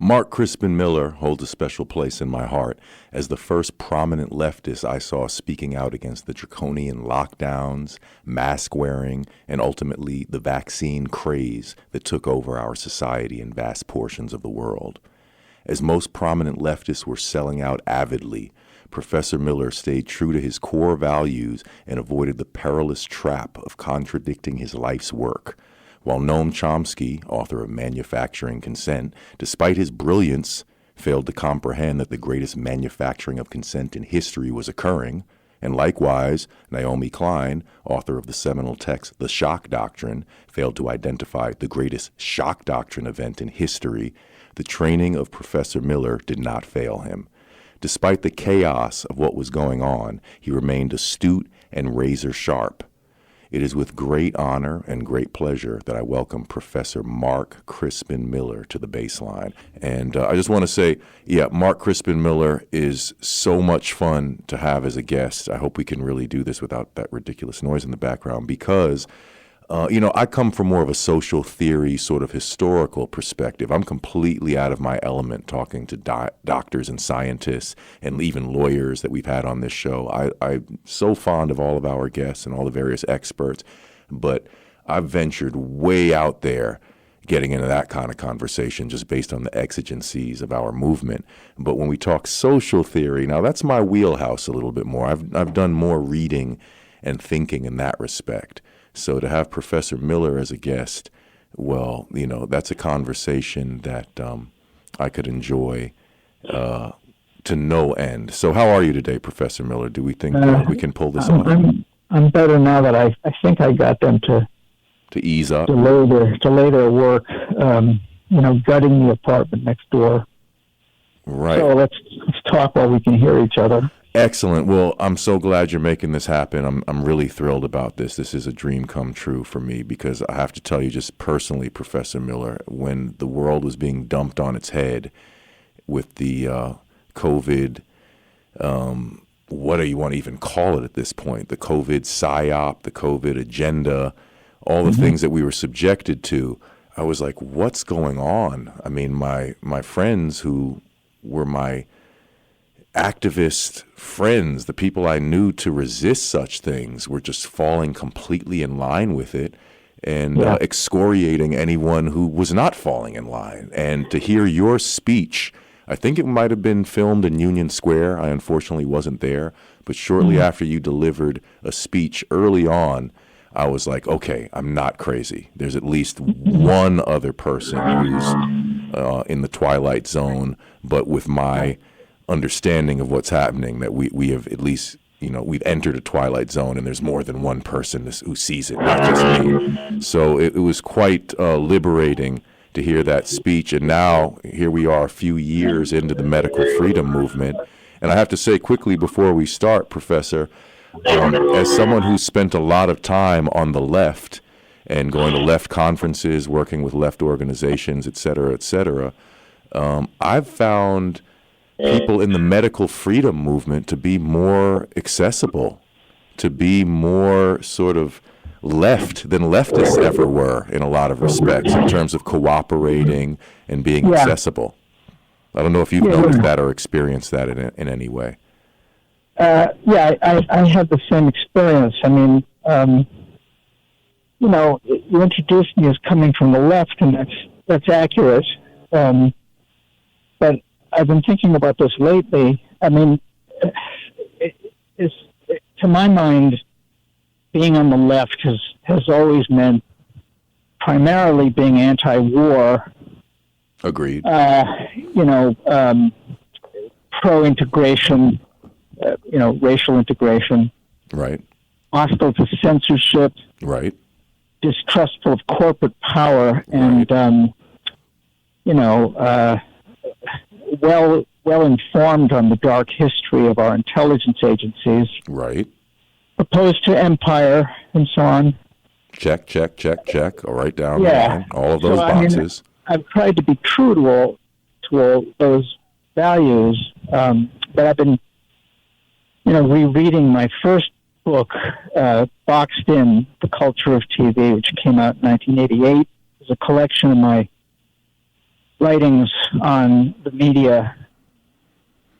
Mark Crispin Miller holds a special place in my heart as the first prominent leftist I saw speaking out against the draconian lockdowns, mask wearing, and ultimately the vaccine craze that took over our society in vast portions of the world. As most prominent leftists were selling out avidly, Professor Miller stayed true to his core values and avoided the perilous trap of contradicting his life's work. While Noam Chomsky, author of Manufacturing Consent, despite his brilliance, failed to comprehend that the greatest manufacturing of consent in history was occurring, and likewise, Naomi Klein, author of the seminal text The Shock Doctrine, failed to identify the greatest shock doctrine event in history, the training of Professor Miller did not fail him. Despite the chaos of what was going on, he remained astute and razor sharp. It is with great honor and great pleasure that I welcome Professor Mark Crispin Miller to the Bassline. And I just want to say, Mark Crispin Miller is so much fun to have as a guest. I hope we can really do this without that ridiculous noise in the background because, I come from more of a social theory, sort of historical perspective. I'm completely out of my element talking to doctors and scientists and even lawyers that we've had on this show. I'm so fond of all of our guests and all the various experts, but I've ventured way out there getting into that kind of conversation just based on the exigencies of our movement. But when we talk social theory, now that's my wheelhouse a little bit more. I've done more reading and thinking in that respect. So to have Professor Miller as a guest, well, that's a conversation that I could enjoy to no end. So how are you today, Professor Miller? Do we think we can pull this off? I'm better now that I think I got them to ease up, delay their work, gutting the apartment next door. Right. So let's talk while we can hear each other. Excellent. Well, I'm so glad you're making this happen. I'm really thrilled about this. This is a dream come true for me because I have to tell you just personally, Professor Miller, when the world was being dumped on its head with the COVID, what do you want to even call it at this point? The COVID psyop, the COVID agenda, all the things that we were subjected to. I was like, what's going on? I mean, my friends who were my activist friends, the people I knew to resist such things, were just falling completely in line with it and excoriating anyone who was not falling in line. And to hear your speech, I think it might have been filmed in Union Square. I unfortunately wasn't there, but shortly after you delivered a speech early on, I was like, okay, I'm not crazy. There's at least one other person who's in the twilight zone, but with my understanding of what's happening, that we have at least, we've entered a twilight zone and there's more than one person who sees it, not just me. So it was quite liberating to hear that speech. And now here we are a few years into the medical freedom movement. And I have to say quickly before we start, Professor, as someone who's spent a lot of time on the left and going to left conferences, working with left organizations, et cetera, I've found people in the medical freedom movement to be more accessible, to be more sort of left than leftists ever were in a lot of respects in terms of cooperating and being accessible. I don't know if you've noticed that or experienced that in any way. I had the same experience. I mean, you introduced me as coming from the left, and that's accurate. But I've been thinking about this lately. I mean, to my mind, being on the left has always meant primarily being anti-war. Agreed. Pro-integration, racial integration. Right. Hostile to censorship. Right. Distrustful of corporate power, and well informed on the dark history of our intelligence agencies. Right. Opposed to empire and so on. Check. All right, down the line. All of those boxes. I've tried to be true to all those values, but I've been, rereading my first book, Boxed In, The Culture of TV, which came out in 1988. It was a collection of my writings on the media,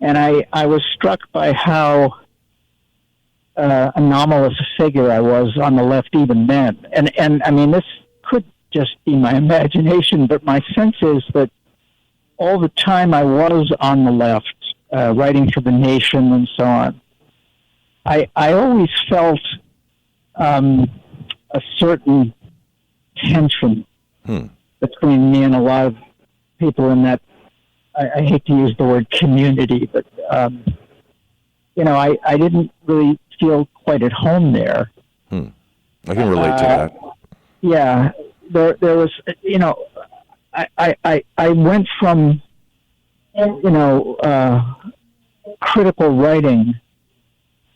and I was struck by how anomalous a figure I was on the left even then. And I mean, this could just be my imagination, but my sense is that all the time I was on the left, writing for The Nation and so on, I always felt a certain tension between me and a lot of people in that, I hate to use the word community, but, I didn't really feel quite at home there. I can relate to that. Yeah, there was, I went from, critical writing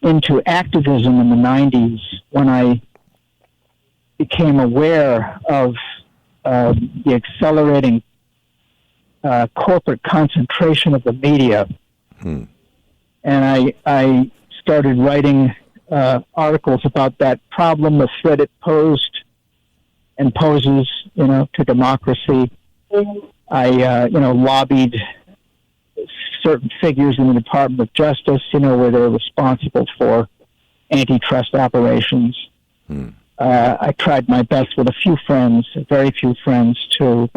into activism in the 90s when I became aware of the accelerating corporate concentration of the media. And I started writing articles about that problem, the threat it posed and poses, to democracy. I, lobbied certain figures in the Department of Justice, where they're responsible for antitrust operations. I tried my best with a few friends, very few friends, to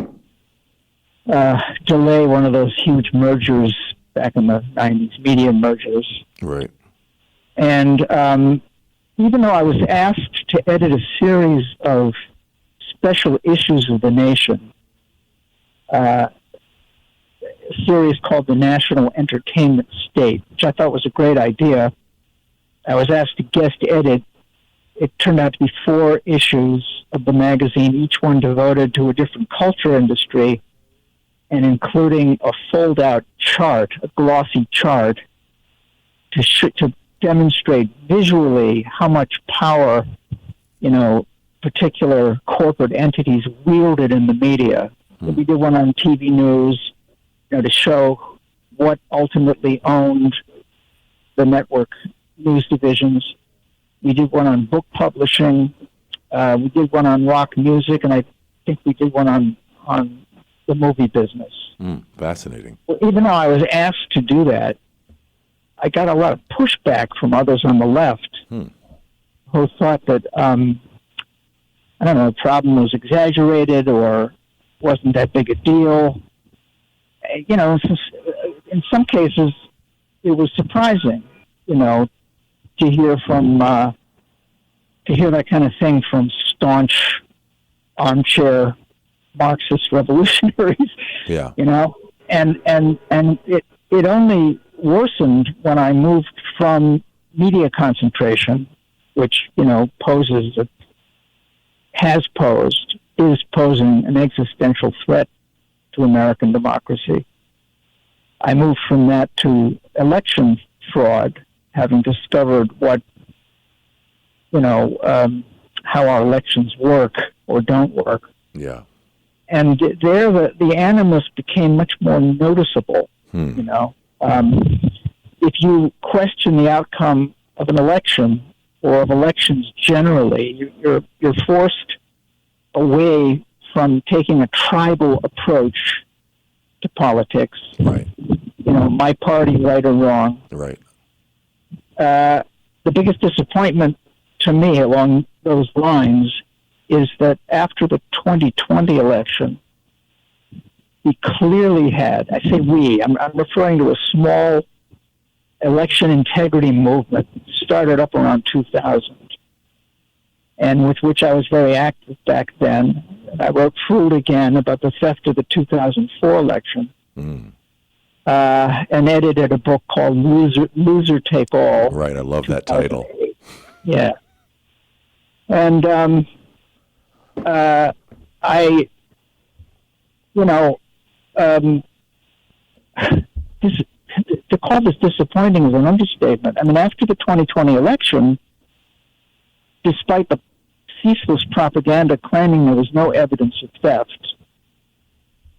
delay one of those huge mergers back in the 90s, media mergers. Right. And even though I was asked to edit a series of special issues of The Nation, a series called The National Entertainment State, which I thought was a great idea, I was asked to guest edit. It turned out to be 4 issues of the magazine, each one devoted to a different culture industry, and including a fold-out chart, a glossy chart, to demonstrate visually how much power, particular corporate entities wielded in the media. We did one on TV news, to show what ultimately owned the network news divisions. We did one on book publishing. We did one on rock music, and I think we did one on the movie business. Fascinating. Well, even though I was asked to do that, I got a lot of pushback from others on the left who thought that, the problem was exaggerated or wasn't that big a deal. In some cases, it was surprising, to hear that kind of thing from staunch armchair Marxist revolutionaries. Yeah. And it only worsened when I moved from media concentration, which, is posing an existential threat to American democracy. I moved from that to election fraud, having discovered what, how our elections work or don't work. Yeah. And there, the animus became much more noticeable. If you question the outcome of an election or of elections generally, you're forced away from taking a tribal approach to politics. Right. My party, right or wrong. Right. The biggest disappointment to me along those lines is that after the 2020 election, we clearly had, I say we, I'm referring to a small election integrity movement started up around 2000, and with which I was very active back then. I wrote Fooled Again about the theft of the 2004 election, and edited a book called Loser Take All. Right, I love that title. Yeah. And to call this disappointing is an understatement. I mean, after the 2020 election, despite the ceaseless propaganda claiming there was no evidence of theft,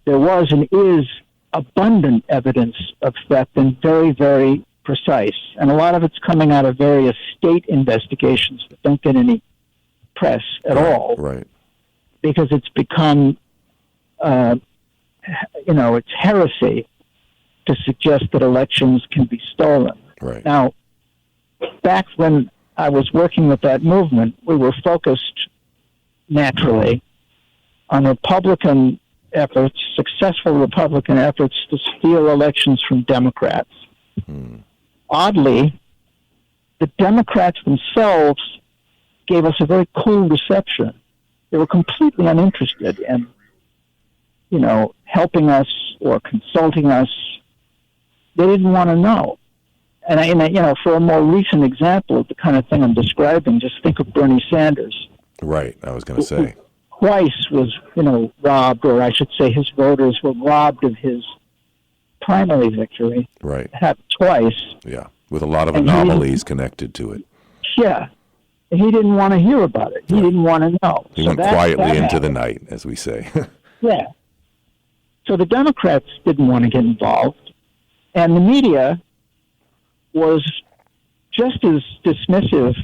there was and is abundant evidence of theft, and very, very precise. And a lot of it's coming out of various state investigations that don't get any press at all. Right. Because it's become it's heresy to suggest that elections can be stolen. Right. Now, back when I was working with that movement, we were focused naturally on Republican efforts, successful Republican efforts to steal elections from Democrats. Oddly, the Democrats themselves gave us a very cool reception. They were completely uninterested in, helping us or consulting us. They didn't want to know. And for a more recent example of the kind of thing I'm describing, just think of Bernie Sanders. Right. I was going to say. Twice was, robbed, or I should say his voters were robbed of his primary victory. Right. It happened twice. Yeah. With a lot of anomalies connected to it. Yeah. He didn't want to hear about it. He didn't want to know. He went quietly into the night, as we say. Yeah. So the Democrats didn't want to get involved. And the media was just as dismissive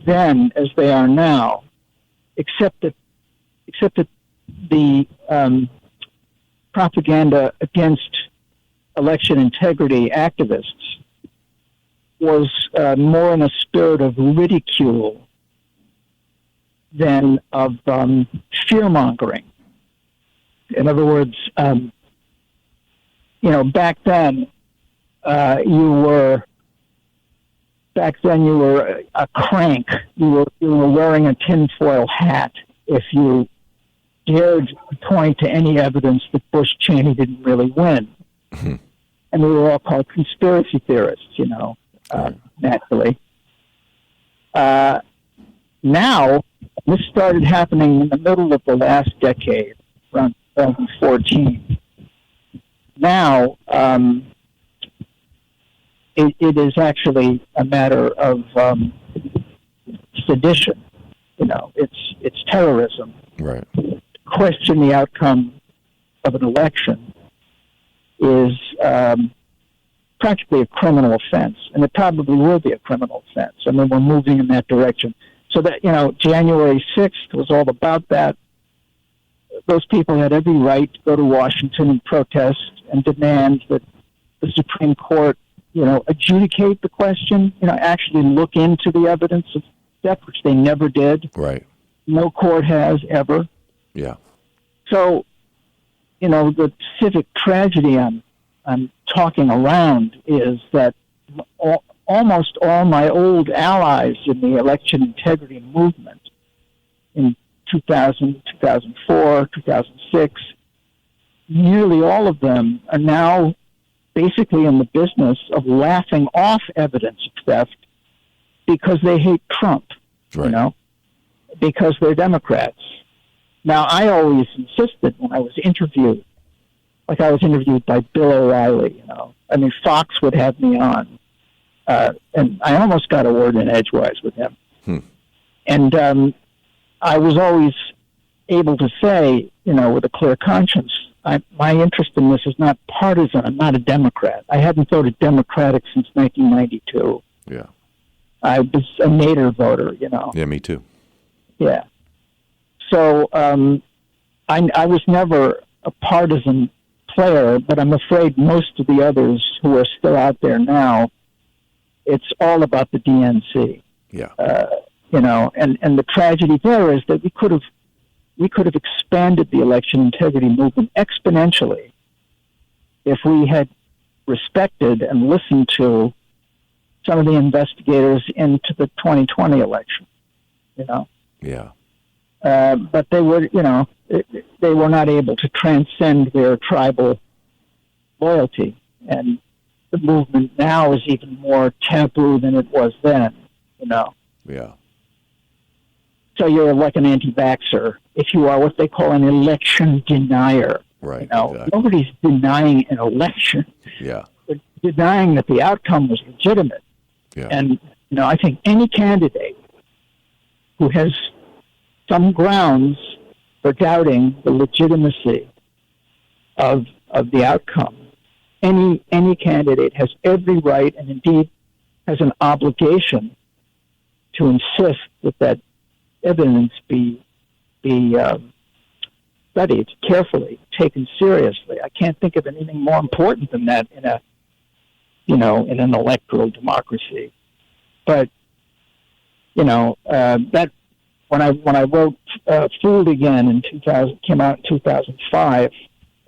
then as they are now, except that the propaganda against election integrity activists was more in a spirit of ridicule than of fear-mongering. In other words, back then you were a crank. You were wearing a tinfoil hat if you dared to point to any evidence that Bush Cheney didn't really win. And we were all called conspiracy theorists, naturally. Now, this started happening in the middle of the last decade, around 2014. Now, it is actually a matter of sedition. It's terrorism. Right. Question the outcome of an election is practically a criminal offense, and it probably will be a criminal offense. I mean, we're moving in that direction. So that, January 6th was all about that. Those people had every right to go to Washington and protest and demand that the Supreme Court, adjudicate the question, actually look into the evidence of theft, which they never did. Right. No court has ever. Yeah. So, the civic tragedy I'm talking around is that almost all my old allies in the election integrity movement in 2000, 2004, 2006, nearly all of them are now basically in the business of laughing off evidence of theft because they hate Trump, right. Because they're Democrats. Now, I always insisted when I was interviewed, like I was interviewed by Bill O'Reilly, Fox would have me on. And I almost got a word in edgewise with him. And I was always able to say, with a clear conscience, my interest in this is not partisan. I'm not a Democrat. I hadn't voted Democratic since 1992. Yeah. I was a Nader voter, Yeah, me too. Yeah. So I was never a partisan player, but I'm afraid most of the others who are still out there now, it's all about the DNC. Yeah. And the tragedy there is that we could have expanded the election integrity movement exponentially if we had respected and listened to some of the investigators into the 2020 election. Yeah. But they were, they were not able to transcend their tribal loyalty, and the movement now is even more taboo than it was then. Yeah. So you're like an anti-vaxxer if you are what they call an election denier. Right. Exactly. Nobody's denying an election. Yeah. They're denying that the outcome was legitimate. Yeah. And I think any candidate who has some grounds for doubting the legitimacy of the outcome, any candidate has every right and indeed has an obligation to insist that evidence be studied carefully, taken seriously. I can't think of anything more important than that in in an electoral democracy. But that when I wrote "Fooled Again" in 2000, came out in 2005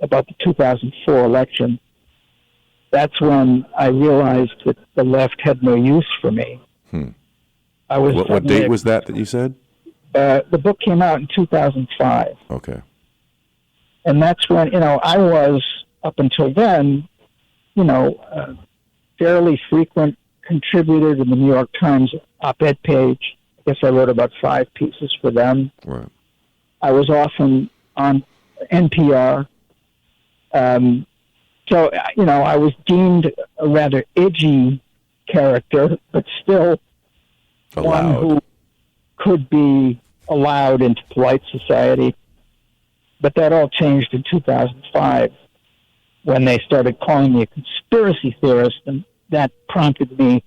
about the 2004 election. That's when I realized that the left had no use for me. I was. What date was that you said? The book came out in 2005. Okay. And that's when, I was, up until then, a fairly frequent contributor to the New York Times op-ed page. I guess I wrote about 5 pieces for them. Right. I was often on NPR. So, I was deemed a rather edgy character, but still one who could be allowed into polite society. But that all changed in 2005 when they started calling me a conspiracy theorist, and that prompted me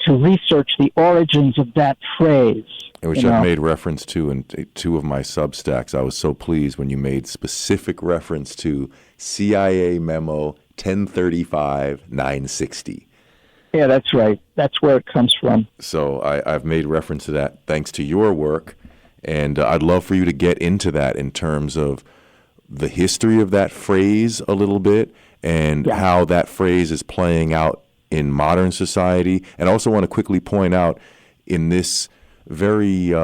to research the origins of that phrase. Which I've made reference to in 2 of my Substacks. I was so pleased when you made specific reference to CIA memo 1035-960. Yeah, that's right. That's where it comes from. So I've made reference to that thanks to your work, and I'd love for you to get into that in terms of the history of that phrase a little bit and how that phrase is playing out in modern society. And I also want to quickly point out in this very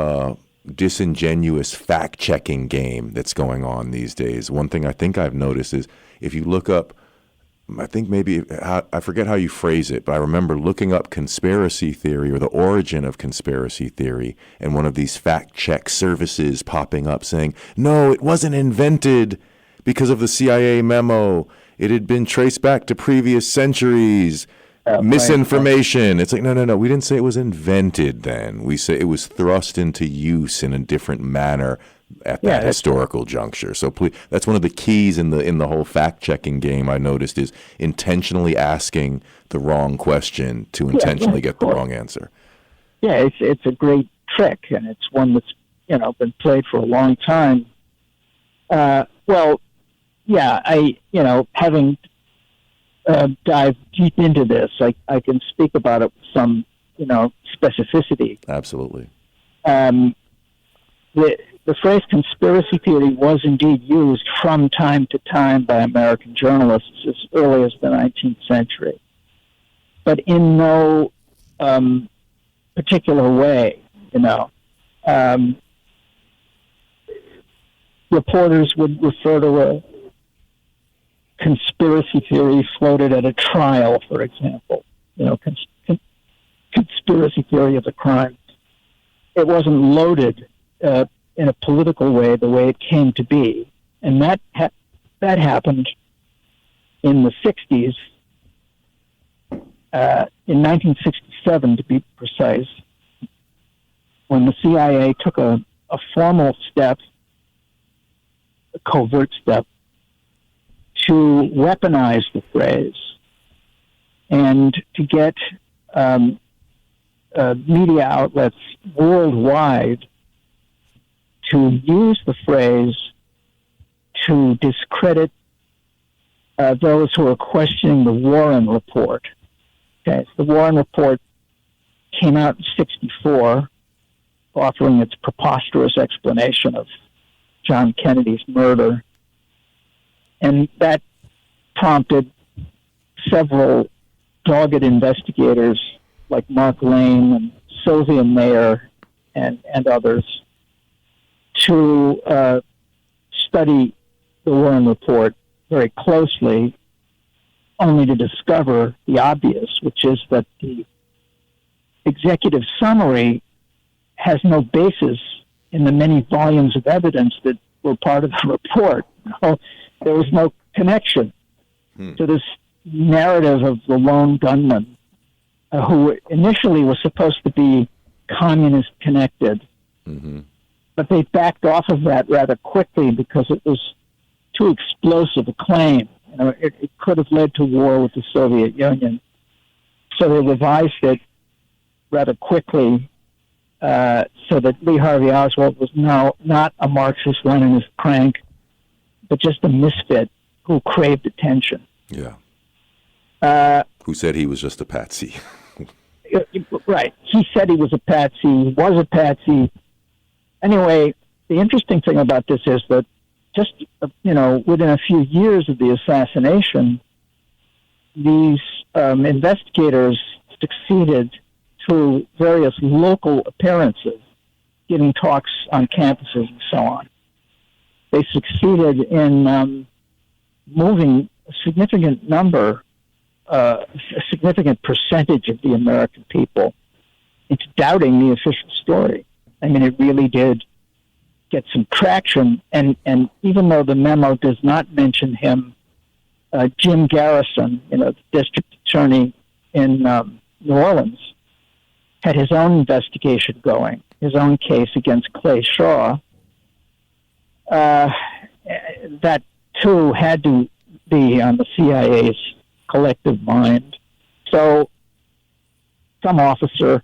disingenuous fact-checking game that's going on these days, one thing I think I've noticed is if you look up, I think maybe, I forget how you phrase it, but I remember looking up conspiracy theory or the origin of conspiracy theory and one of these fact-check services popping up saying, no, it wasn't invented because of the CIA memo. It had been traced back to previous centuries. Misinformation. It's like, no. We didn't say it was invented then. We say it was thrust into use in a different manner at that historical juncture. So please, that's one of the keys in the whole fact-checking game I noticed is intentionally asking the wrong question to intentionally get the wrong answer. Yeah, it's a great trick, and it's one that's been played for a long time. Having dive deep into this, I can speak about it with some, specificity. Absolutely. The phrase conspiracy theory was indeed used from time to time by American journalists as early as the 19th century, but in no particular way, Reporters would refer to a conspiracy theory floated at a trial, for example. Conspiracy theory of a crime. It wasn't loaded in a political way, the way it came to be, and that happened in the 60s, in 1967 to be precise, when the CIA took a formal step, a covert step, to weaponize the phrase and to get media outlets worldwide to use the phrase to discredit those who are questioning the Warren Report. Okay, so the Warren Report came out in '64, offering its preposterous explanation of John Kennedy's murder. And that prompted several dogged investigators like Mark Lane and Sylvia Mayer and others to study the Warren Report very closely, only to discover the obvious, which is that the executive summary has no basis in the many volumes of evidence that were part of the report. There was no connection to this narrative of the lone gunman, who initially was supposed to be communist connected. Mm-hmm. But they backed off of that rather quickly because it was too explosive a claim. It could have led to war with the Soviet Union. So they revised it rather quickly so that Lee Harvey Oswald was now not a Marxist-Leninist crank, but just a misfit who craved attention. Yeah. Who said he was just a patsy. Right. He said he was a patsy. He was a patsy. Anyway, the interesting thing about this is that just, within a few years of the assassination, these investigators succeeded through various local appearances, giving talks on campuses and so on. They succeeded in moving a significant number, a significant percentage of the American people into doubting the official story. I mean, it really did get some traction, and even though the memo does not mention him, Jim Garrison, the district attorney in New Orleans, had his own investigation going, his own case against Clay Shaw. That, too, had to be on the CIA's collective mind. So some officer,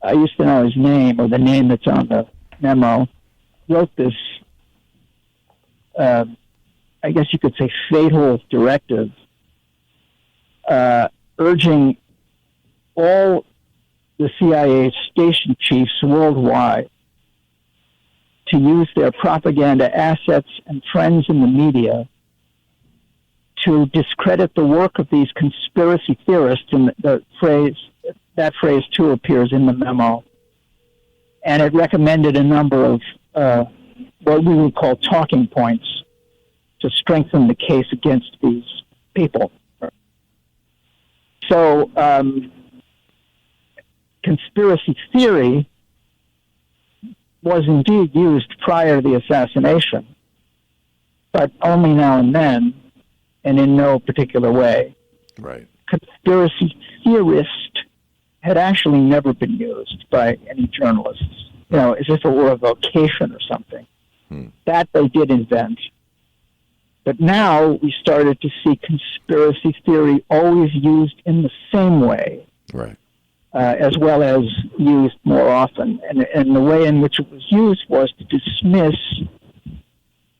I used to know his name, or the name that's on the memo, wrote this, I guess you could say, fatal directive, urging all the CIA station chiefs worldwide to use their propaganda assets and friends in the media to discredit the work of these conspiracy theorists. And that phrase too appears in the memo. And it recommended a number of what we would call talking points to strengthen the case against these people. So conspiracy theory was indeed used prior to the assassination, but only now and then, and in no particular way. Right. Conspiracy theorist had actually never been used by any journalists, as if it were a vocation or something. That they did invent. But now we started to see conspiracy theory always used in the same way. Right. As well as used more often. And the way in which it was used was to dismiss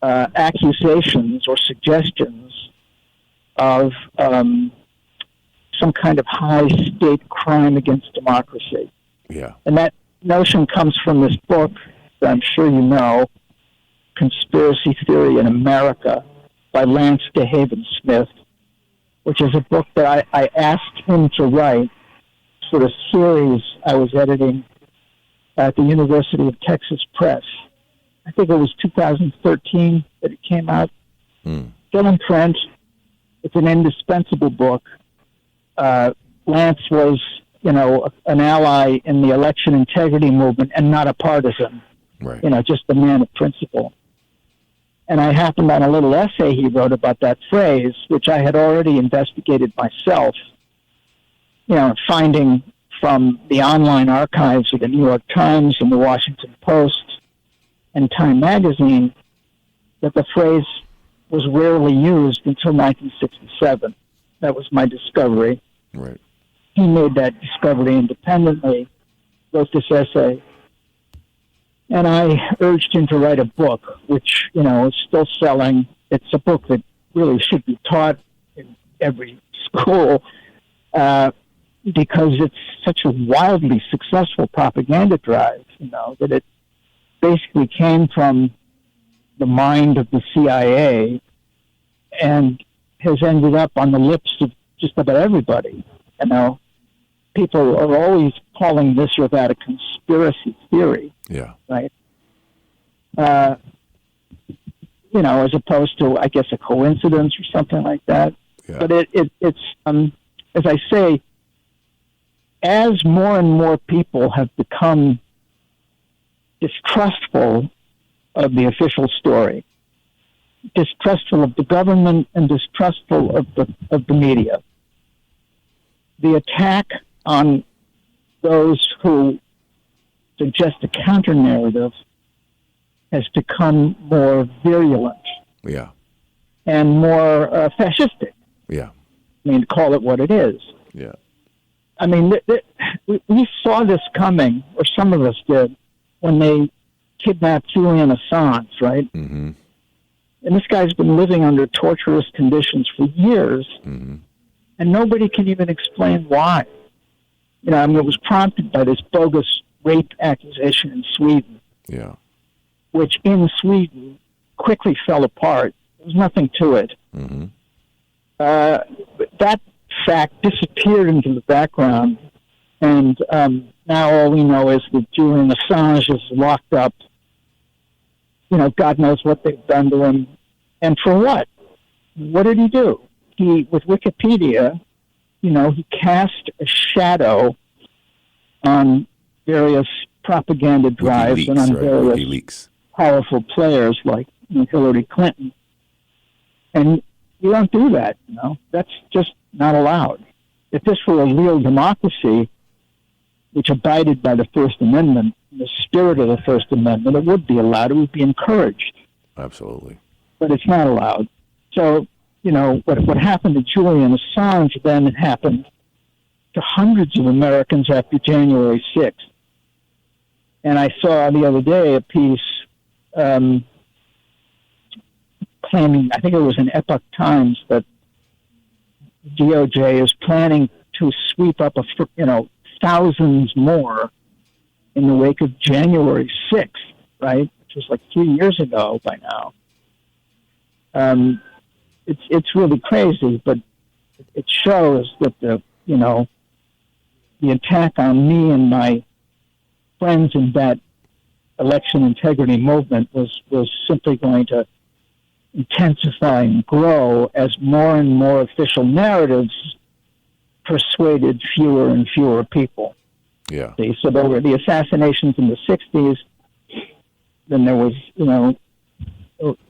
accusations or suggestions of some kind of high-state crime against democracy. Yeah. And that notion comes from this book that I'm sure you know, Conspiracy Theory in America, by Lance DeHaven Smith, which is a book that I asked him to write for a series I was editing at the University of Texas Press. I think it was 2013 that it came out. Still in print. It's an indispensable book. Lance was, an ally in the election integrity movement and not a partisan. Right. Just a man of principle. And I happened on a little essay he wrote about that phrase, which I had already investigated myself, finding from the online archives of the New York Times and the Washington Post and Time Magazine that the phrase was rarely used until 1967. That was my discovery. Right. He made that discovery independently, wrote this essay, and I urged him to write a book, which, is still selling. It's a book that really should be taught in every school, because it's such a wildly successful propaganda drive, that it basically came from the mind of the CIA and has ended up on the lips of just about everybody. People are always calling this or that a conspiracy theory. Yeah. Right? As opposed to, I guess, a coincidence or something like that. Yeah. But it's as I say, as more and more people have become distrustful of the official story, distrustful of the government and distrustful of the media, the attack on those who suggest a counter-narrative has become more virulent. Yeah. And more fascistic. Yeah. Call it what it is. Yeah. I mean, we saw this coming, or some of us did, when they kidnapped Julian Assange, right? Mm-hmm. And this guy's been living under torturous conditions for years, Mm-hmm. and nobody can even explain why. You know, I mean, it was prompted by this bogus rape accusation in Sweden, Yeah. which in Sweden quickly fell apart. There was nothing to it. Mm-hmm. That fact disappeared into the background, and now all we know is that Julian Assange is locked up. You know, God knows what they've done to him, and for what? What did he do? He, with Wikipedia, you know, he cast a shadow on various propaganda drives WikiLeaks, and on right? various WikiLeaks. powerful players like Hillary Clinton. And you don't do that, you know. That's just not allowed. If this were a real democracy, which abided by the First Amendment, the spirit of the First Amendment, it would be allowed. It would be encouraged. Absolutely. But it's not allowed. So, you know, what happened to Julian Assange then happened to hundreds of Americans after January 6th. And I saw the other day a piece claiming, I think it was in Epoch Times, that DOJ is planning to sweep up, thousands more in the wake of January 6th, right? Which was like 3 years ago by now. It's really crazy, but it shows that the attack on me and my friends in that election integrity movement was simply going to intensify and grow as more and more official narratives persuaded fewer and fewer people. Yeah. So there were the assassinations in the 60s. Then there was,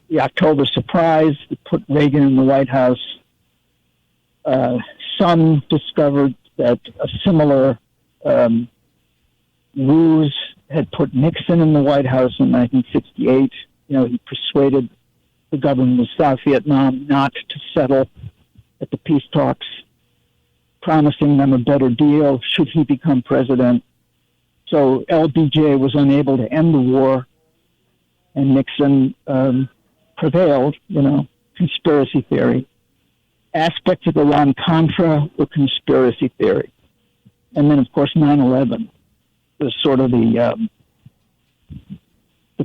the October surprise that put Reagan in the White House. Some discovered that a similar ruse had put Nixon in the White House in 1968. He persuaded the government of South Vietnam not to settle at the peace talks, promising them a better deal should he become president. So LBJ was unable to end the war, and Nixon prevailed, conspiracy theory. Aspects of Iran-Contra were conspiracy theory. And then, of course, 9/11 was sort of the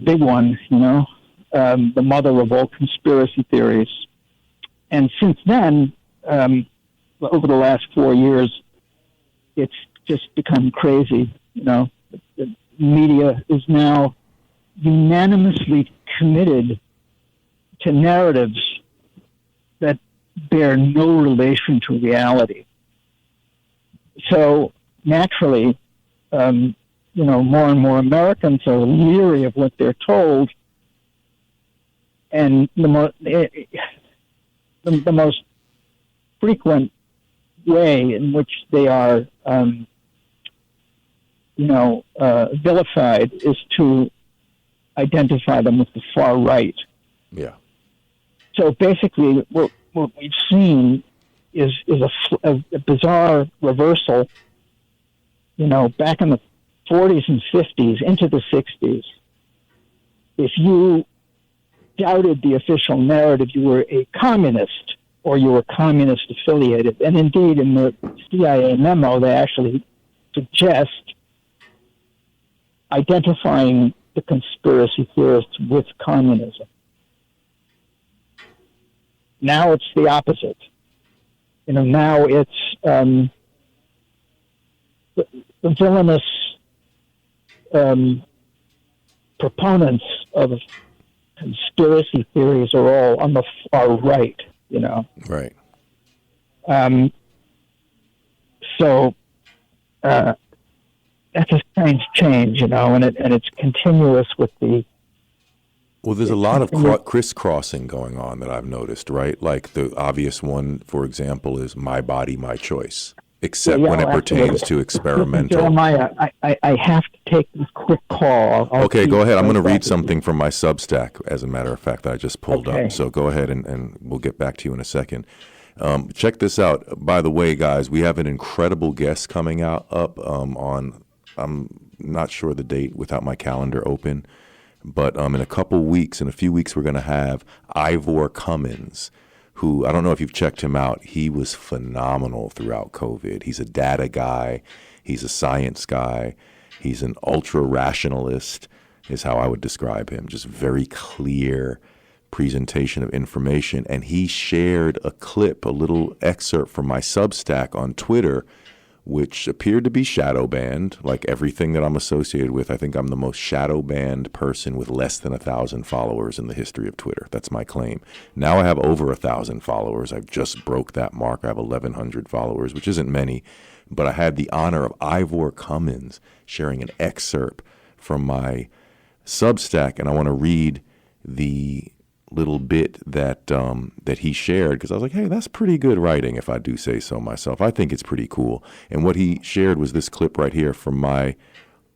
big one, the mother of all conspiracy theories. And since then, over the last 4 years, it's just become crazy. The media is now unanimously committed to narratives that bear no relation to reality. So naturally, more and more Americans are leery of what they're told, and the most frequent way in which they are, vilified is to identify them with the far right. Yeah. So basically, what we've seen is a bizarre reversal. Back in the 40s and 50s into the 60s, if you doubted the official narrative, you were a communist or you were communist affiliated. And indeed, in the CIA memo, they actually suggest identifying the conspiracy theorists with communism. Now it's the opposite. Now it's the villainous proponents of conspiracy theories are all on the far right, Right. So that's a strange change, and it's continuous with the. Well, there's a lot of crisscrossing going on that I've noticed, right? Like the obvious one, for example, is my body, my choice, except when it pertains to experimental. Jeremiah, I have to take this quick call. Okay, go ahead. I'm going to read something from my Substack, as a matter of fact, that I just pulled Okay. up. So go ahead and we'll get back to you in a second. Check this out. By the way, guys, we have an incredible guest coming up on, I'm not sure the date without my calendar open, but in a few weeks, we're going to have Ivor Cummins, who, I don't know if you've checked him out. He was phenomenal throughout COVID. He's a data guy. He's a science guy. He's an ultra-rationalist, is how I would describe him. Just very clear presentation of information. And he shared a clip, a little excerpt from my Substack on Twitter, which appeared to be shadow banned, like everything that I'm associated with. I think I'm the most shadow banned person with less than 1,000 followers in the history of Twitter. That's my claim. Now I have over 1,000 followers. I've just broke that mark. I have 1,100 followers, which isn't many, but I had the honor of Ivor Cummins sharing an excerpt from my Substack, and I want to read the little bit that that he shared, because I was like, hey, that's pretty good writing, if I do say so myself. I think it's pretty cool. And what he shared was this clip right here from my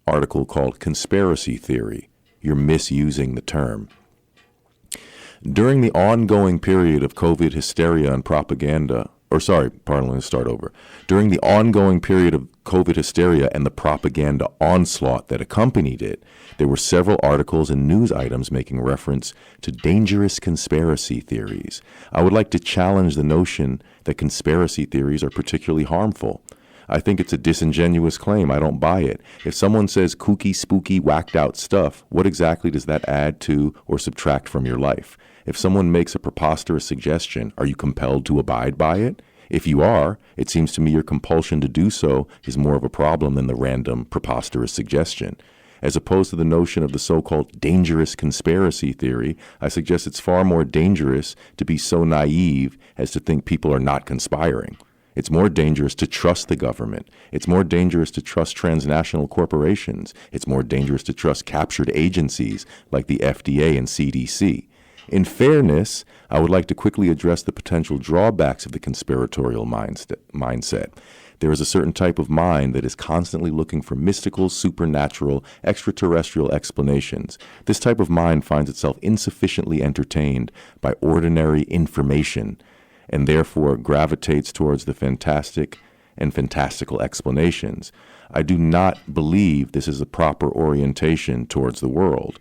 article called Conspiracy Theory. You're misusing the term. During the ongoing period of COVID hysteria and propaganda, During the ongoing period of COVID hysteria and the propaganda onslaught that accompanied it, there were several articles and news items making reference to dangerous conspiracy theories. I would like to challenge the notion that conspiracy theories are particularly harmful. I think it's a disingenuous claim. I don't buy it. If someone says kooky, spooky, whacked out stuff, what exactly does that add to or subtract from your life? If someone makes a preposterous suggestion, are you compelled to abide by it? If you are, it seems to me your compulsion to do so is more of a problem than the random, preposterous suggestion. As opposed to the notion of the so-called dangerous conspiracy theory, I suggest it's far more dangerous to be so naive as to think people are not conspiring. It's more dangerous to trust the government. It's more dangerous to trust transnational corporations. It's more dangerous to trust captured agencies like the FDA and CDC. In fairness, I would like to quickly address the potential drawbacks of the conspiratorial mindset. There is a certain type of mind that is constantly looking for mystical, supernatural, extraterrestrial explanations. This type of mind finds itself insufficiently entertained by ordinary information and therefore gravitates towards the fantastic and fantastical explanations. I do not believe this is a proper orientation towards the world.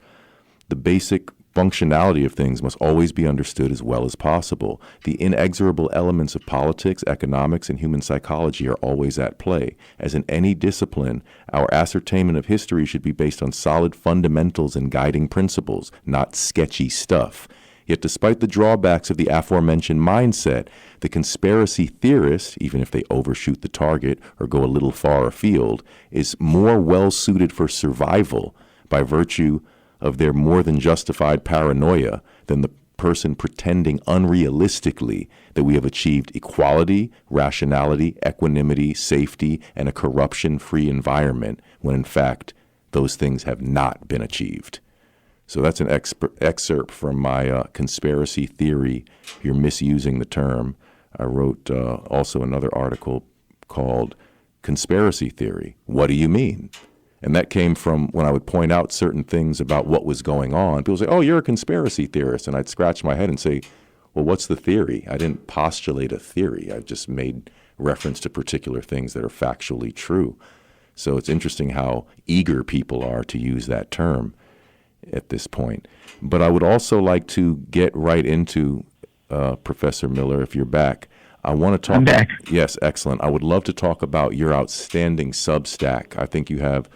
The basic functionality of things must always be understood as well as possible. The inexorable elements of politics, economics, and human psychology are always at play. As in any discipline, our ascertainment of history should be based on solid fundamentals and guiding principles, not sketchy stuff. Yet despite the drawbacks of the aforementioned mindset, the conspiracy theorist, even if they overshoot the target or go a little far afield, is more well-suited for survival by virtue of their more than justified paranoia than the person pretending unrealistically that we have achieved equality, rationality, equanimity, safety, and a corruption-free environment, when in fact those things have not been achieved. So that's an excerpt from my conspiracy theory. You're misusing the term. I wrote also another article called Conspiracy Theory. What do you mean? And that came from when I would point out certain things about what was going on. People say, oh, you're a conspiracy theorist. And I'd scratch my head and say, well, what's the theory? I didn't postulate a theory. I just made reference to particular things that are factually true. So it's interesting how eager people are to use that term at this point. But I would also like to get right into, Professor Miller, if you're back. I want to talk. I'm back. Yes, excellent. I would love to talk about your outstanding Substack. I think you have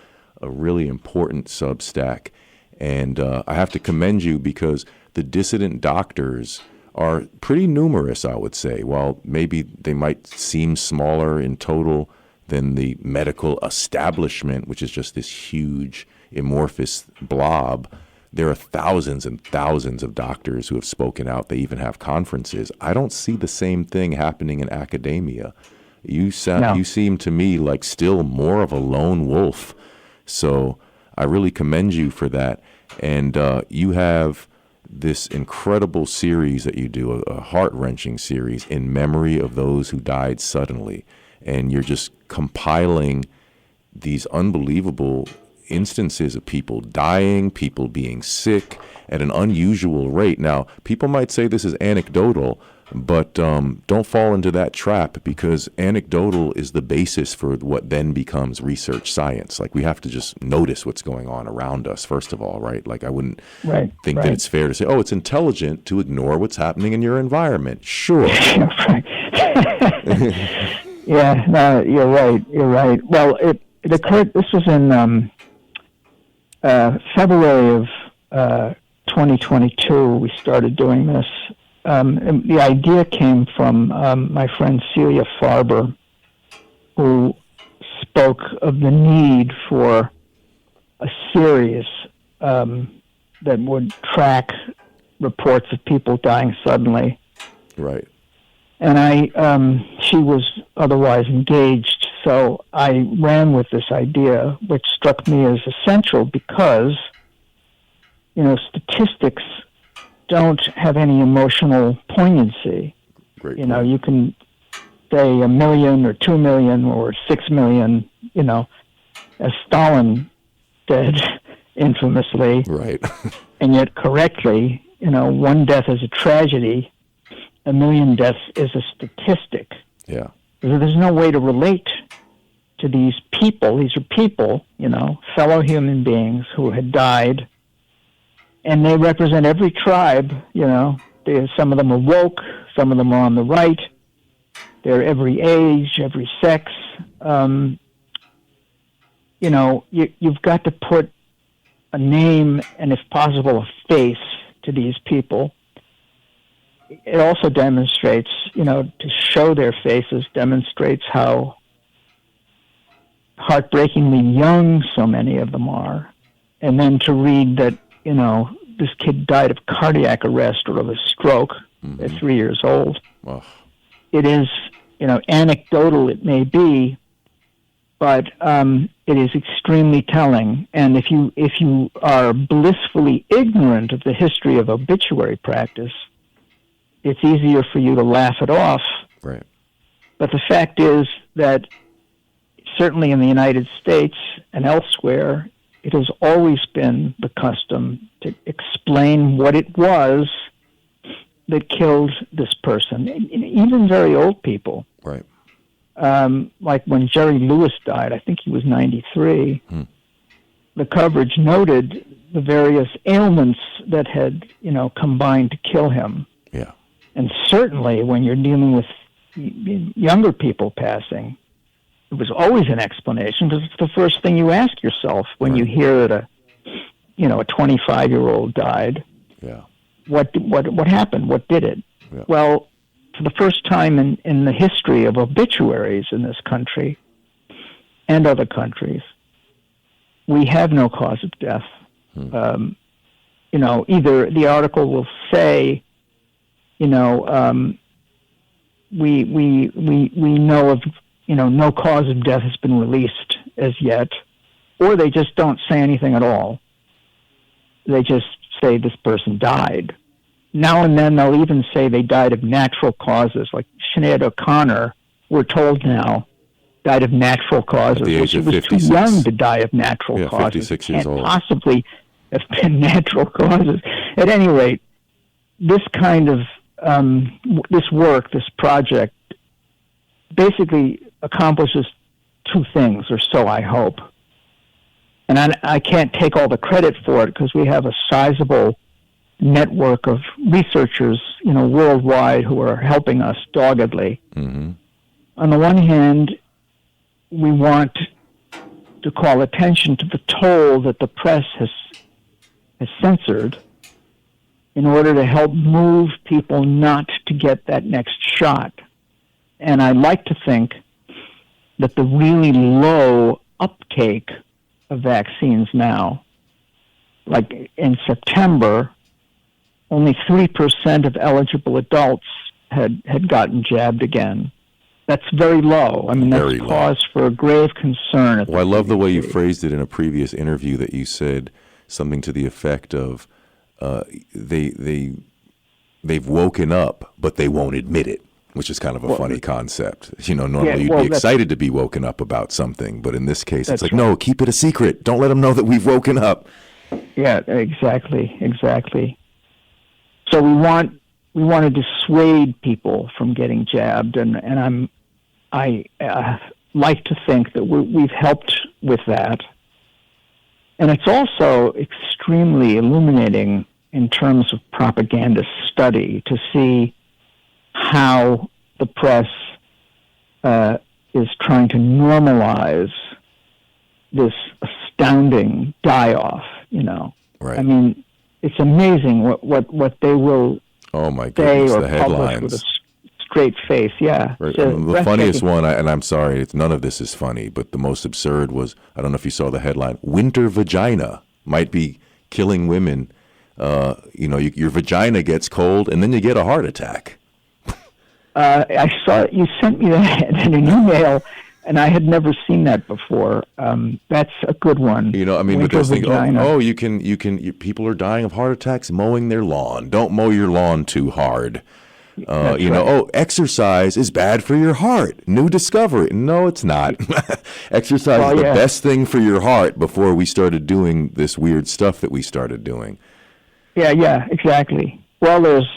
a really important Substack. And I have to commend you because the dissident doctors are pretty numerous, I would say. While maybe they might seem smaller in total than the medical establishment, which is just this huge amorphous blob, there are thousands and thousands of doctors who have spoken out. They even have conferences. I don't see the same thing happening in academia. You seem to me like still more of a lone wolf. So I really commend you for that. And you have this incredible series that you do, a heart-wrenching series in memory of those who died suddenly. And you're just compiling these unbelievable instances of people dying, people being sick at an unusual rate. Now, people might say this is anecdotal, But don't fall into that trap, because anecdotal is the basis for what then becomes research science. Like, we have to just notice what's going on around us, first of all, right? Like, I wouldn't think that it's fair to say, oh, it's intelligent to ignore what's happening in your environment. Sure. Yeah, no, you're right. Well, it occurred, this was in February of 2022, we started doing this. And the idea came from my friend Celia Farber, who spoke of the need for a series that would track reports of people dying suddenly. Right. And she was otherwise engaged, so I ran with this idea, which struck me as essential because, statistics don't have any emotional poignancy. Great point. You can say 1 million or 2 million or 6 million, as Stalin did infamously. Right. And yet correctly, one death is a tragedy, 1 million deaths is a statistic. Yeah. There's no way to relate to these people. These are people, fellow human beings who had died. And they represent every tribe, some of them are woke, some of them are on the right. They're every age, every sex. You've got to put a name and, if possible, a face to these people. It also demonstrates, to show their faces demonstrates how heartbreakingly young so many of them are. And then to read that, this kid died of cardiac arrest or of a stroke at 3 years old. Wow. It is, anecdotal it may be, but it is extremely telling. And if you are blissfully ignorant of the history of obituary practice, it's easier for you to laugh it off. Right. But the fact is that certainly in the United States and elsewhere, it has always been the custom to explain what it was that killed this person, even very old people. Right. Like when Jerry Lewis died, I think he was 93, the coverage noted the various ailments that had, combined to kill him. Yeah. And certainly when you're dealing with younger people passing, it was always an explanation, because it's the first thing you ask yourself when you hear that a 25-year-old died. Yeah. What happened? What did it? Yeah. Well, for the first time in the history of obituaries in this country and other countries, we have no cause of death. Either the article will say, we know of, no cause of death has been released as yet, or they just don't say anything at all. They just say this person died. Now and then they'll even say they died of natural causes, like Sinead O'Connor, we're told now, died of natural causes. At the age of she was 56. too young to die of natural causes. 56 years old. Possibly have been natural causes. At any rate, this kind of, this work, this project, basically accomplishes two things, or so I hope. And I can't take all the credit for it, because we have a sizable network of researchers, worldwide, who are helping us doggedly. Mm-hmm. On the one hand, we want to call attention to the toll that the press has censored in order to help move people not to get that next shot. And I like to think that the really low uptake of vaccines now, like in September, only 3% of eligible adults had gotten jabbed again. That's very low. I mean, that's cause for a grave concern. Well, I love the way you phrased it in a previous interview, that you said something to the effect of they've woken up, but they won't admit it, which is kind of a funny concept. Normally you'd be excited to be woken up about something, but in this case, it's like, no, keep it a secret. Don't let them know that we've woken up. Yeah, exactly. So we want we want to dissuade people from getting jabbed, and I like to think that we've helped with that. And it's also extremely illuminating in terms of propaganda study to see how the press is trying to normalize this astounding die-off, Right. I mean, it's amazing what they will Oh my say goodness, or the publish headlines. with a straight face, yeah. Right. So The funniest one, and I'm sorry, none of this is funny, but the most absurd was, I don't know if you saw the headline, winter vagina might be killing women. Your vagina gets cold and then you get a heart attack. I saw you sent me that in an email, and I had never seen that before. That's a good one. But there's things, people are dying of heart attacks mowing their lawn. Don't mow your lawn too hard. Right. Exercise is bad for your heart. New discovery. No, it's not. Exercise is the best thing for your heart before we started doing this weird stuff that we started doing. Yeah, exactly. Well, there's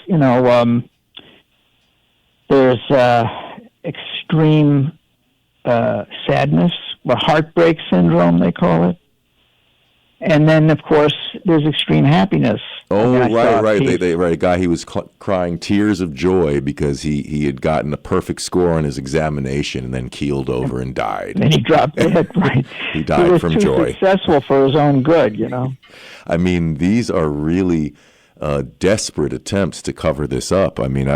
extreme sadness, or heartbreak syndrome, they call it. And then, of course, there's extreme happiness. Oh, right. A guy, he was crying tears of joy because he had gotten a perfect score on his examination and then keeled over and died. And he dropped dead, right. He died from joy. He was too successful for his own good, I mean, these are really desperate attempts to cover this up. I mean,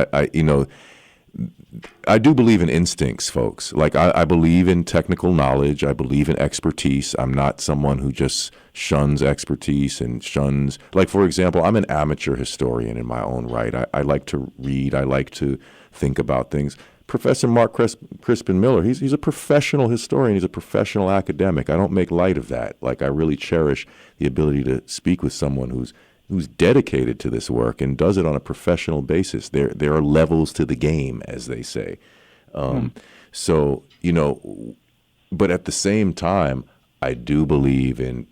I do believe in instincts, folks. Like, I believe in technical knowledge. I believe in expertise. I'm not someone who just shuns expertise and shuns, like, for example, I'm an amateur historian in my own right. I like to read. I like to think about things. Professor Mark Crispin Miller, he's a professional historian. He's a professional academic. I don't make light of that. Like, I really cherish the ability to speak with someone who's dedicated to this work and does it on a professional basis. There are levels to the game, as they say. So, but at the same time, I do believe in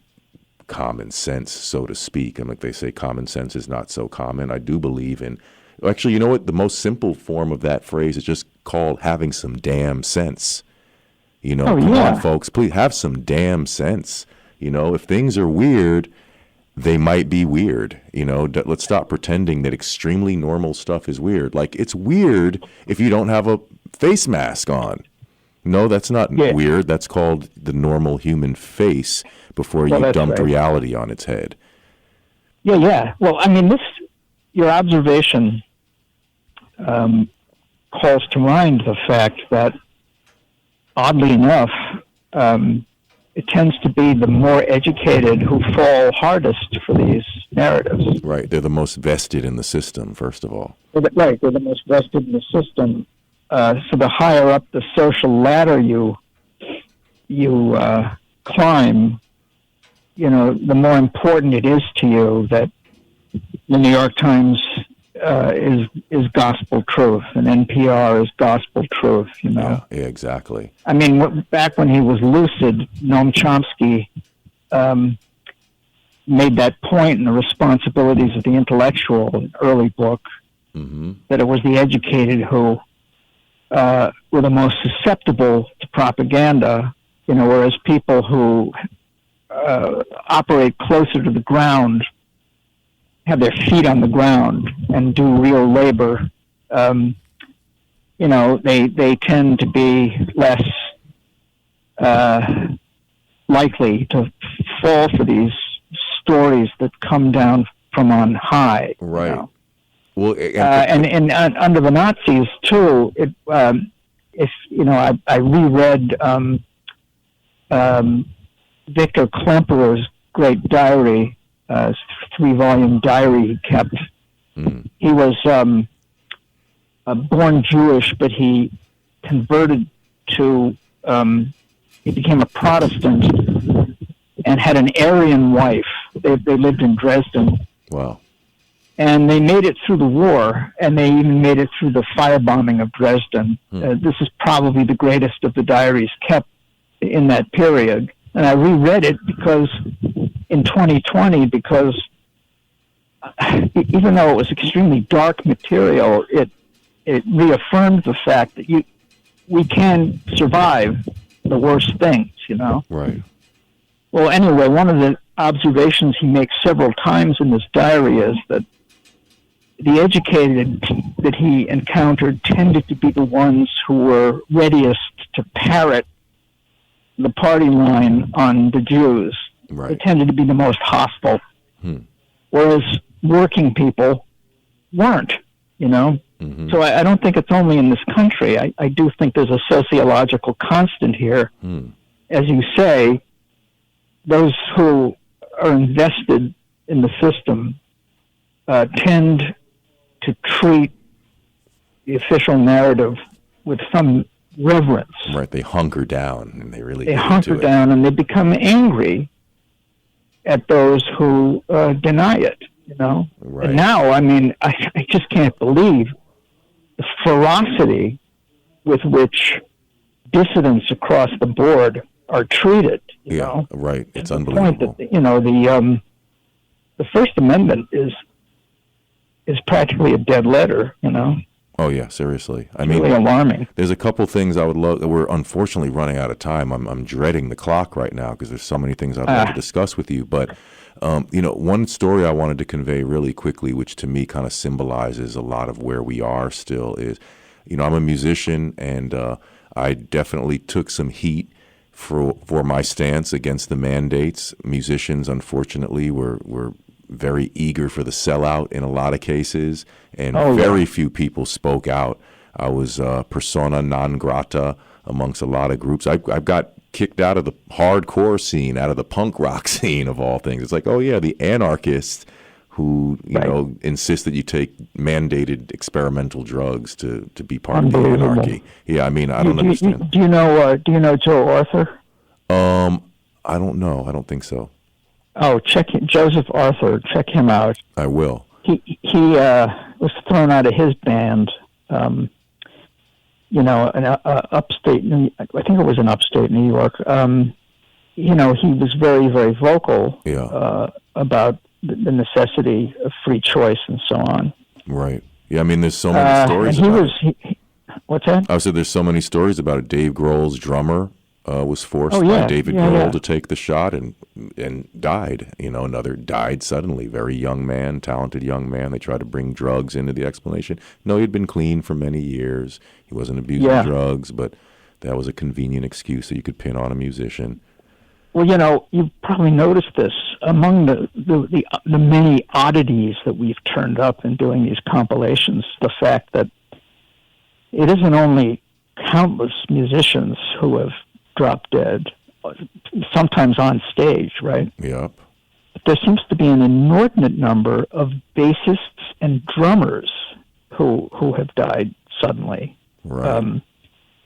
common sense, so to speak. And like they say, common sense is not so common. I do believe in, actually, you know what? The most simple form of that phrase is just called having some damn sense. Come on, folks, please have some damn sense. If things are weird, they might be weird. Let's stop pretending that extremely normal stuff is weird. Like, it's weird if you don't have a face mask on. No, that's not weird. That's called the normal human face before you dumped reality on its head. Yeah. Well, I mean, your observation calls to mind the fact that, oddly enough, it tends to be the more educated who fall hardest for these narratives. Right. They're the most vested in the system, first of all. Right. They're the most vested in the system. So the higher up the social ladder you climb, the more important it is to you that the New York Times is gospel truth, and NPR is gospel truth. Yeah, exactly. I mean, back when he was lucid, Noam Chomsky made that point in The Responsibilities of the Intellectual, an early book, that it was the educated who were the most susceptible to propaganda, whereas people who operate closer to the ground, have their feet on the ground and do real labor, they tend to be less likely to fall for these stories that come down from on high. Right. Well, and under the Nazis too, I reread Victor Klemperer's great diary, 3-volume diary he kept. He was born Jewish, but he converted to, he became a Protestant and had an Aryan wife. They lived in Dresden. Wow. And they made it through the war, and they even made it through the firebombing of Dresden. This is probably the greatest of the diaries kept in that period. And I reread it in 2020, because even though it was extremely dark material, it reaffirmed the fact that we can survive the worst things, Right. Well, anyway, one of the observations he makes several times in his diary is that the educated that he encountered tended to be the ones who were readiest to parrot the party line on the Jews. Right. They tended to be the most hostile, whereas working people weren't, Mm-hmm. So I don't think it's only in this country. I do think there's a sociological constant here. As you say, those who are invested in the system tend to treat the official narrative with some reverence. Right, they hunker down, and they hunker down, and they become angry at those who deny it. Right. And now, I just can't believe the ferocity with which dissidents across the board are treated. You know? Right. It's to unbelievable. The point that the First Amendment is practically a dead letter. Oh yeah, seriously. It's really alarming. There's a couple things I would love. We're unfortunately running out of time. I'm dreading the clock right now because there's so many things I'd love to discuss with you. But one story I wanted to convey really quickly, which to me kind of symbolizes a lot of where we are still, is, I'm a musician, and I definitely took some heat for my stance against the mandates. Musicians, unfortunately, were very eager for the sellout in a lot of cases, and very few people spoke out. I was persona non grata amongst a lot of groups. I got kicked out of the hardcore scene, out of the punk rock scene of all things. It's like, oh yeah, the anarchists who insist that you take mandated experimental drugs to be part of the anarchy. Yeah, I don't understand. Do you know Joe Arthur? I don't know. I don't think so. Oh, Joseph Arthur. Check him out. I will. He was thrown out of his band. In upstate. I think it was in upstate New York. He was very, very vocal about the necessity of free choice and so on. Right. Yeah. There's so many stories. What's that? I said there's so many stories about it. Dave Grohl's drummer was forced by David Grohl to take the shot and died. Another died suddenly. Very young man, talented young man. They tried to bring drugs into the explanation. No, he'd been clean for many years. He wasn't abusing drugs, but that was a convenient excuse that you could pin on a musician. Well, you've probably noticed this among the many oddities that we've turned up in doing these compilations. The fact that it isn't only countless musicians who have dropped dead, sometimes on stage, right? Yep. But there seems to be an inordinate number of bassists and drummers who have died suddenly. Right.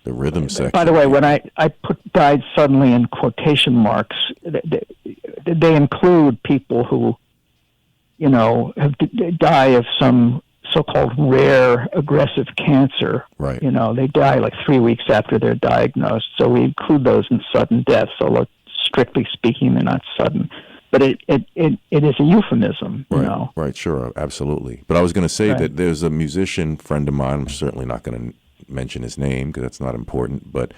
The rhythm section. By the way, when I put died suddenly in quotation marks, they include people who, die of some so-called rare aggressive cancer. Right. They die like 3 weeks after they're diagnosed. So we include those in sudden deaths, although strictly speaking, they're not sudden. But it is a euphemism, Right. Right, sure, absolutely. But I was going to say that there's a musician friend of mine, I'm certainly not going to mention his name because that's not important, but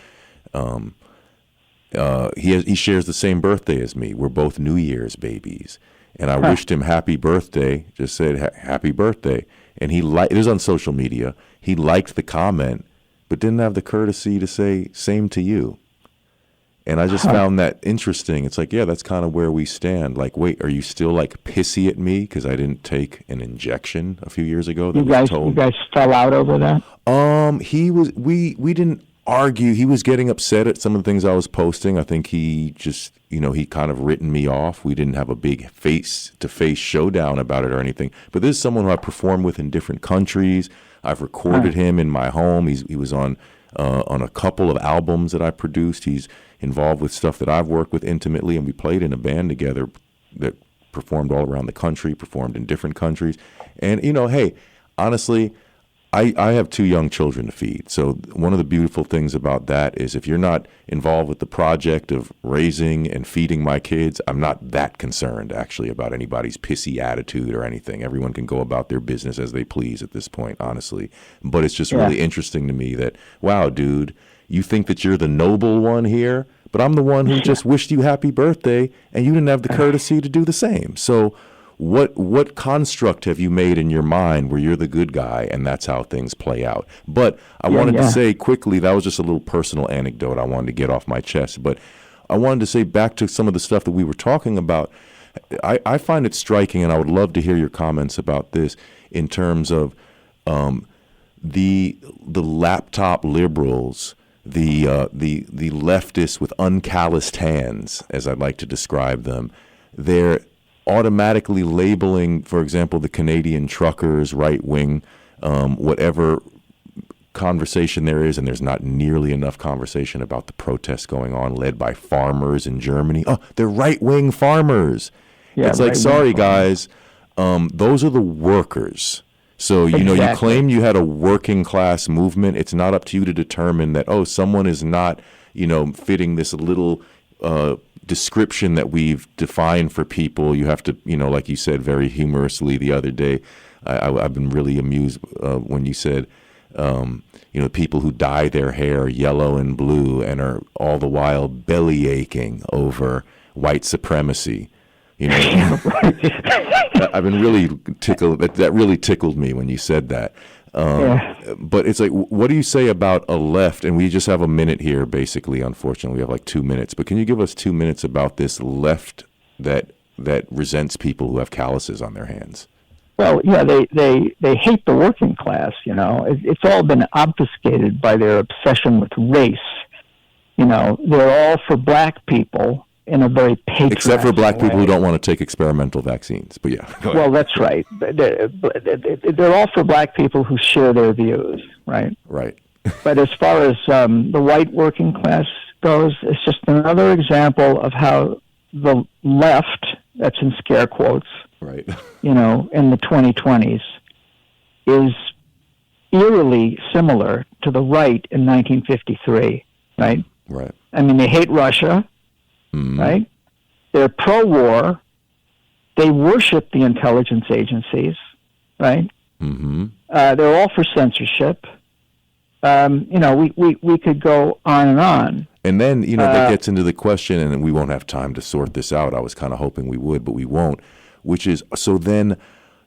he shares the same birthday as me. We're both New Year's babies. And I wished him happy birthday, just said happy birthday. And it was on social media. He liked the comment, but didn't have the courtesy to say same to you. And I just found that interesting. It's like, yeah, that's kind of where we stand. Like, wait, are you still like pissy at me because I didn't take an injection a few years ago? You guys fell out over that? We didn't argue. He was getting upset at some of the things I was posting. I think he just, he kind of written me off. We didn't have a big face-to-face showdown about it or anything. But this is someone who I performed with in different countries. I've recorded him in my home. He was on a couple of albums that I produced. He's involved with stuff that I've worked with intimately, and we played in a band together that performed all around the country, performed in different countries. And, hey, honestly, I have 2 young children to feed. So one of the beautiful things about that is if you're not involved with the project of raising and feeding my kids, I'm not that concerned actually about anybody's pissy attitude or anything. Everyone can go about their business as they please at this point, honestly. But it's just really interesting to me that, wow, dude, you think that you're the noble one here, but I'm the one who just wished you happy birthday and you didn't have the courtesy to do the same. So what construct have you made in your mind where you're the good guy and that's how things play out? But I wanted to say quickly, that was just a little personal anecdote I wanted to get off my chest. But I wanted to say back to some of the stuff that we were talking about, I find it striking, and I would love to hear your comments about this in terms of the laptop liberals, the leftists with uncalloused hands, as I'd like to describe them. They're automatically labeling, for example, the Canadian truckers right wing, whatever conversation there is, and there's not nearly enough conversation about the protests going on led by farmers in Germany. Oh, they're right wing farmers. Yeah, it's like, sorry guys, those are the workers. So, you know, you claim you had a working class movement. It's not up to you to determine that, oh, someone is not, you know, fitting this little description that we've defined for people. You have to, you know, like you said very humorously the other day, I've been really amused when you said, you know, people who dye their hair yellow and blue and are all the while belly aching over white supremacy. You know, I've been really tickled. That really tickled me when you said that. But it's like, what do you say about a left? And we just have a minute here, basically. Unfortunately, we have like 2 minutes. But can you give us 2 minutes about this left that resents people who have calluses on their hands? Well, yeah, they hate the working class. You know, it's all been obfuscated by their obsession with race. You know, they're all for black people in a very patriotic except for black way. People who don't want to take experimental vaccines. But yeah, well, that's right. They're all for black people who share their views, right? Right. But as far as the white working class goes, it's just another example of how the left, that's in scare quotes, right, you know, in the 2020s, is eerily similar to the right in 1953, right? Right. I mean, they hate Russia. Right? They're pro-war. They worship the intelligence agencies, right? They're all for censorship. You know, we could go on and on. And then, you know, that gets into the question, and we won't have time to sort this out. I was kind of hoping we would, but we won't, which is, so then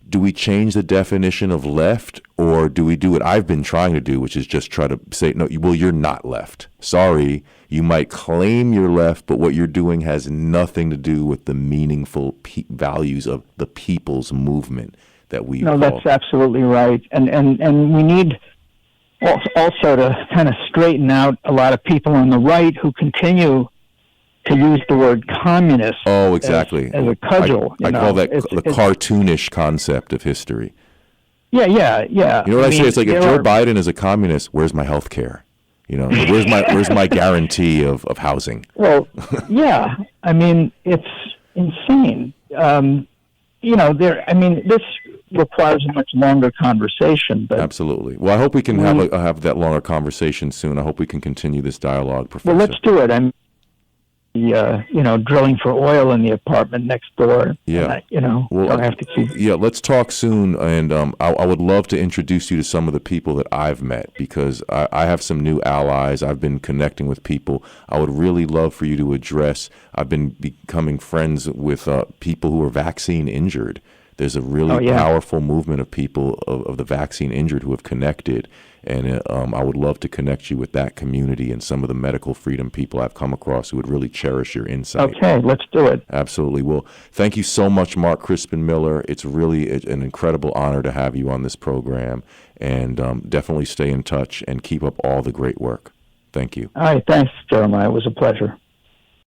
do we change the definition of left, or do we do what I've been trying to do, which is just try to say, no, well, you're not left. Sorry, you might claim you're left, but what you're doing has nothing to do with the meaningful values of the people's movement that we No, that's absolutely right. And we need also to kind of straighten out a lot of people on the right who continue to use the word communist. Oh, exactly. As a cudgel. I call that the cartoonish concept of history. Yeah. You know what I say? It's like, if Joe Biden is a communist, where's my health care? You know, where's my guarantee of housing? Well, yeah. I mean, it's insane. You know, this requires a much longer conversation. But absolutely. Well, I hope we can have that longer conversation soon. I hope we can continue this dialogue, Professor. Well, let's do it. You know, drilling for oil in the apartment next door. Yeah. You know, well, don't have to keep. Yeah, let's talk soon. And I would love to introduce you to some of the people that I've met, because I have some new allies. I've been connecting with people. I would really love for you to address. I've been becoming friends with people who are vaccine injured. There's a really powerful movement of people of the vaccine injured who have connected. And I would love to connect you with that community and some of the medical freedom people I've come across who would really cherish your insight. Okay, let's do it. Absolutely. Well, thank you so much, Mark Crispin Miller. It's really an incredible honor to have you on this program. And definitely stay in touch and keep up all the great work. Thank you. All right, thanks, Jeremiah. It was a pleasure.